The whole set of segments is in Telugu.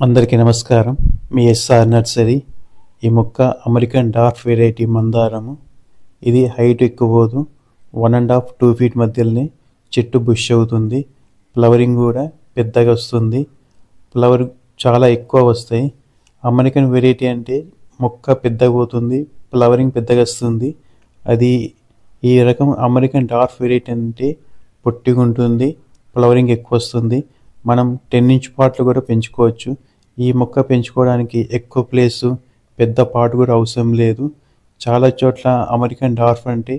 అందరికీ నమస్కారం. మీ ఎస్ఆర్ నర్సరీ. ఈ మొక్క అమెరికన్ డార్క్ వెరైటీ మందారము. ఇది హైట్ ఎక్కువ పోదు, 1.5 2 ఫీట్ మధ్యలోనే చెట్టు బుష్ అవుతుంది. ఫ్లవరింగ్ కూడా పెద్దగా వస్తుంది. ఫ్లవర్ చాలా ఎక్కువ వస్తాయి. అమెరికన్ వెరైటీ అంటే మొక్క పెద్దగా పోతుంది, ఫ్లవరింగ్ పెద్దగా వస్తుంది. అది ఈ రకం అమెరికన్ డార్క్ వెరైటీ అంటే పొట్టిగా ఉంటుంది, ఫ్లవరింగ్ ఎక్కువ వస్తుంది. మనం 10 ఇంచ్ పాట్లు కూడా పెంచుకోవచ్చు. ఈ మొక్క పెంచుకోవడానికి ఎక్కువ ప్లేసు, పెద్ద పాటు కూడా అవసరం లేదు. చాలా చోట్ల అమెరికన్ డార్క్ అంటే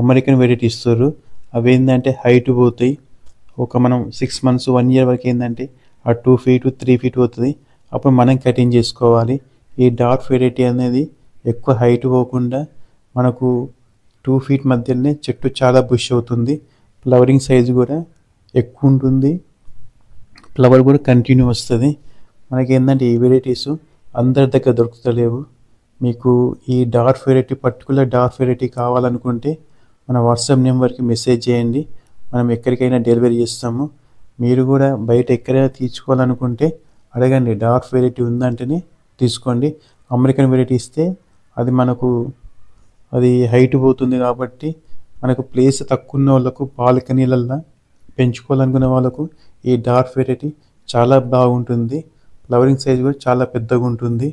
అమెరికన్ వెరైటీ ఇస్తారు. అవి ఏంటంటే హైట్ పోతాయి. మనం 6 మంత్స్ 1 ఇయర్ వరకు ఏంటంటే ఆ 2 ఫీట్ 3 ఫీట్ పోతుంది. అప్పుడు మనం కటింగ్ చేసుకోవాలి. ఈ డార్క్ వెరైటీ అనేది ఎక్కువ హైట్ పోకుండా మనకు 2 ఫీట్ మధ్యలోనే చెట్టు చాలా బుష్ అవుతుంది. ఫ్లవరింగ్ సైజు కూడా ఎక్కువ ఉంటుంది, ఫ్లవర్ కూడా కంటిన్యూ వస్తుంది. మనకి ఏంటంటే ఈ వెరైటీస్ అందరి దగ్గర దొరుకుతలేవు. మీకు ఈ dark variety, particular dark variety కావాలనుకుంటే మన వాట్సాప్ నెంబర్కి మెసేజ్ చేయండి. మనం ఎక్కడికైనా డెలివరీ చేస్తాము. మీరు కూడా బయట ఎక్కడైనా తీసుకోవాలనుకుంటే అడగండి, డార్క్ వెరైటీ ఉందంటేనే తీసుకోండి. అమెరికన్ వెరైటీ ఇస్తే అది హైట్ పోతుంది కాబట్టి మనకు ప్లేస్ తక్కువ ఉన్న వాళ్ళకు, బాల్కనీలల్లో పెంచుకోవాలనుకునే వాళ్ళకు ఈ డార్క్ వెరైటీ చాలా బాగుంటుంది. ఫ్లవరింగ్ సైజ్ కూడా చాలా పెద్దగా ఉంటుంది.